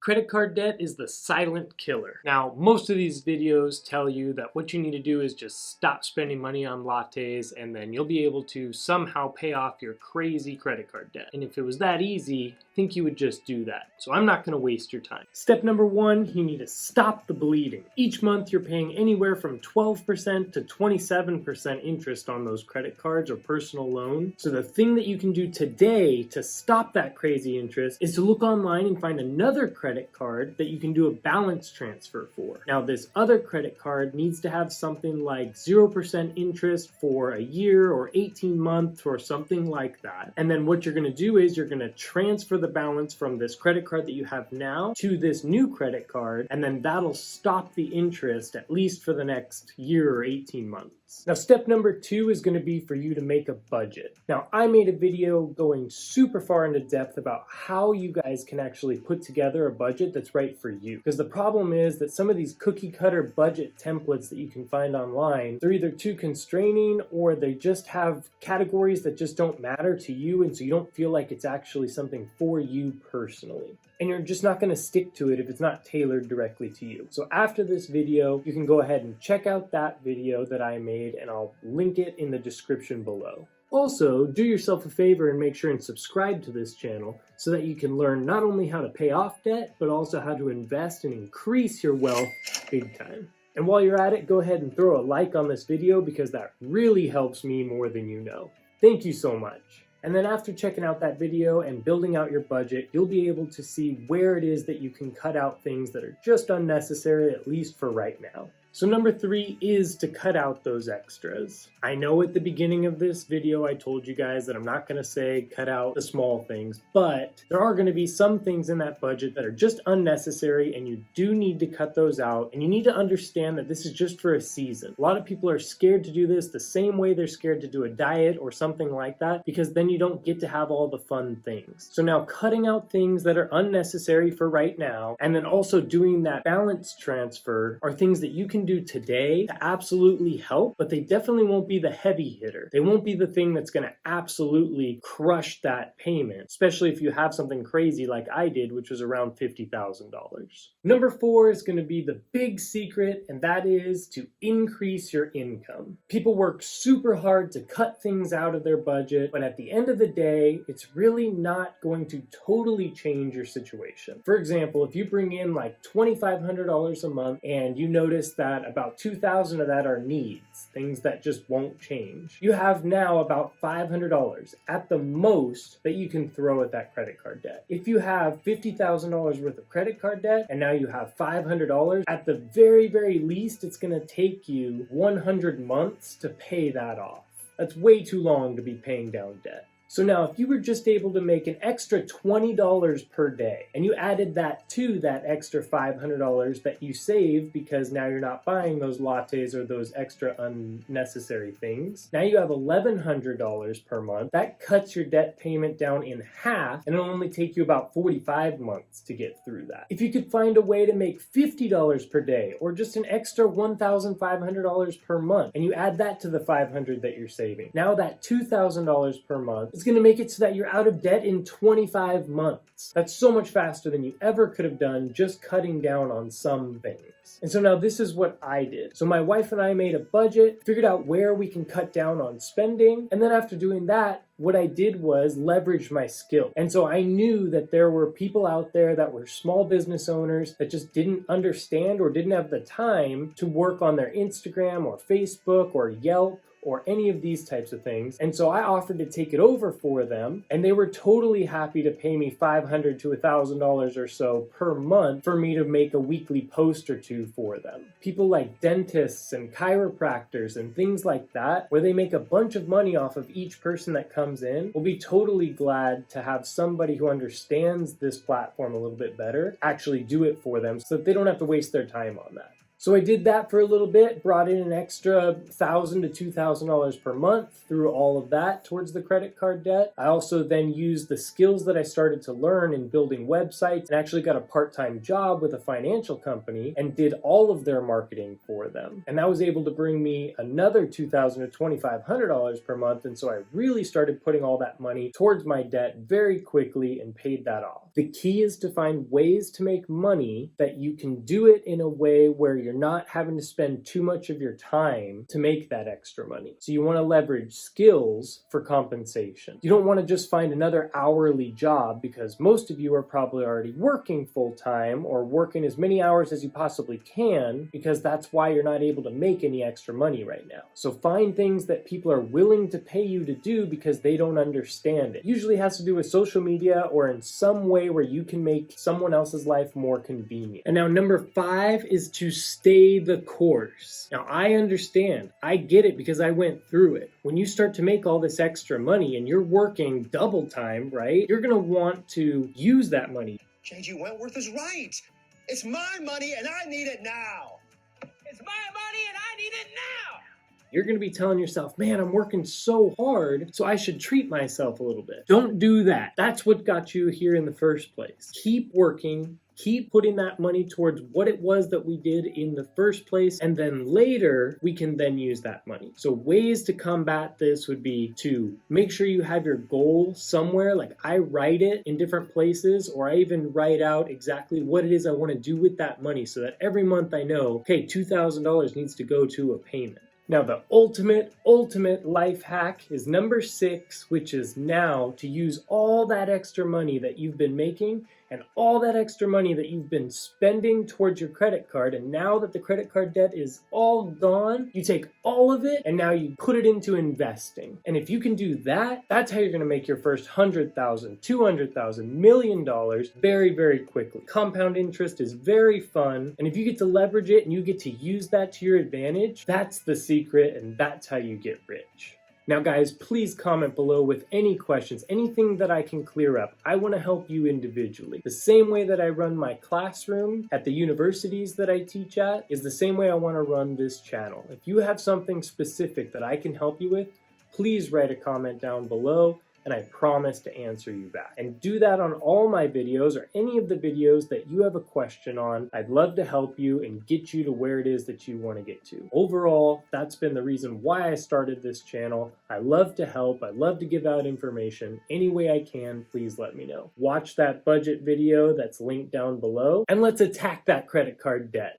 Credit card debt is the silent killer. Now, most of these videos tell you that what you need to do is just stop spending money on lattes and then you'll be able to somehow pay off your crazy credit card debt. And if it was that easy, I think you would just do that. So I'm not gonna waste your time. Step number one, you need to stop the bleeding. Each month you're paying anywhere from 12% to 27% interest on those credit cards or personal loans. So the thing that you can do today to stop that crazy interest is to look online and find another credit card that you can do a balance transfer for. Now, this other credit card needs to have something like 0% interest for a year or 18 months or something like that. And then what you're going to do is you're going to transfer the balance from this credit card that you have now to this new credit card, and then that'll stop the interest at least for the next year or 18 months. Now, step number two is going to be for you to make a budget. Now, I made a video going super far into depth about how you guys can actually put together a budget that's right for you. Because the problem is that some of these cookie cutter budget templates that you can find online, they're either too constraining or they just have categories that just don't matter to you, and so you don't feel like it's actually something for you personally. And you're just not going to stick to it if it's not tailored directly to you. So after this video, you can go ahead and check out that video that I made, and I'll link it in the description below. Also, do yourself a favor and make sure and subscribe to this channel so that you can learn not only how to pay off debt, but also how to invest and increase your wealth big time. And while you're at it, go ahead and throw a like on this video because that really helps me more than you know. Thank you so much. And then after checking out that video and building out your budget, you'll be able to see where it is that you can cut out things that are just unnecessary, at least for right now. So number three is to cut out those extras. I know at the beginning of this video I told you guys that I'm not going to say cut out the small things, but there are going to be some things in that budget that are just unnecessary and you do need to cut those out, and you need to understand that this is just for a season. A lot of people are scared to do this the same way they're scared to do a diet or something like that, because then you don't get to have all the fun things. So now cutting out things that are unnecessary for right now and then also doing that balance transfer are things that you can do today to absolutely help, but they definitely won't be the heavy hitter. They won't be the thing that's going to absolutely crush that payment, especially if you have something crazy like I did, which was around $50,000. Number four is going to be the big secret, and that is to increase your income. People work super hard to cut things out of their budget, but at the end of the day, it's really not going to totally change your situation. For example, if you bring in like $2,500 a month and you notice that about $2,000 of that are needs, things that just won't change, you have now about $500 at the most that you can throw at that credit card debt. If you have $50,000 worth of credit card debt and now you have $500, at the very, very least, it's going to take you 100 months to pay that off. That's way too long to be paying down debt. So now if you were just able to make an extra $20 per day and you added that to that extra $500 that you saved because now you're not buying those lattes or those extra unnecessary things, now you have $1,100 per month. That cuts your debt payment down in half, and it'll only take you about 45 months to get through that. If you could find a way to make $50 per day or just an extra $1,500 per month and you add that to the $500 that you're saving, now that $2,000 per month, it's going to make it so that you're out of debt in 25 months. That's so much faster than you ever could have done just cutting down on some things. And so now this is what I did. So my wife and I made a budget, figured out where we can cut down on spending, and then after doing that, what I did was leverage my skill. And so I knew that there were people out there that were small business owners that just didn't understand or didn't have the time to work on their Instagram or Facebook or Yelp or any of these types of things. And so I offered to take it over for them, and they were totally happy to pay me $500 to $1,000 or so per month for me to make a weekly post or two for them. People like dentists and chiropractors and things like that, where they make a bunch of money off of each person that comes in, will be totally glad to have somebody who understands this platform a little bit better actually do it for them so that they don't have to waste their time on that. So I did that for a little bit, brought in an extra $1,000 to $2,000 per month through all of that towards the credit card debt. I also then used the skills that I started to learn in building websites and actually got a part-time job with a financial company and did all of their marketing for them. And that was able to bring me another $2,000 to $2,500 per month. And so I really started putting all that money towards my debt very quickly and paid that off. The key is to find ways to make money that you can do it in a way where you're not having to spend too much of your time to make that extra money. So you want to leverage skills for compensation. You don't want to just find another hourly job, because most of you are probably already working full-time or working as many hours as you possibly can, because that's why you're not able to make any extra money right now. So find things that people are willing to pay you to do because they don't understand it. Usually has to do with social media or in some way where you can make someone else's life more convenient. And now number 5 is to stay the course. Now I understand, I get it, because I went through it. When you start to make all this extra money and you're working double time, right? You're gonna want to use that money. J.G. Wentworth is right. It's my money and I need it now. It's my money and I need it now. You're going to be telling yourself, man, I'm working so hard, so I should treat myself a little bit. Don't do that. That's what got you here in the first place. Keep working. Keep putting that money towards what it was that we did in the first place, and then later we can then use that money. So ways to combat this would be to make sure you have your goal somewhere. Like I write it in different places, or I even write out exactly what it is I want to do with that money, so that every month I know, okay, $2,000 needs to go to a payment. Now the ultimate life hack is number 6, which is now to use all that extra money that you've been making and all that extra money that you've been spending towards your credit card. And now that the credit card debt is all gone, you take all of it and now you put it into investing. And if you can do that, that's how you're gonna make your first $100,000, $200,000, $1 million very, very quickly. Compound interest is very fun. And if you get to leverage it and you get to use that to your advantage, that's the secret, and that's how you get rich. Now guys, please comment below with any questions, anything that I can clear up. I want to help you individually. The same way that I run my classroom at the universities that I teach at is the same way I want to run this channel. If you have something specific that I can help you with, please write a comment down below, and I promise to answer you back. And do that on all my videos, or any of the videos that you have a question on. I'd love to help you and get you to where it is that you want to get to. Overall, that's been the reason why I started this channel. I love to help. I love to give out information. Any way I can, please let me know. Watch that budget video that's linked down below, and let's attack that credit card debt.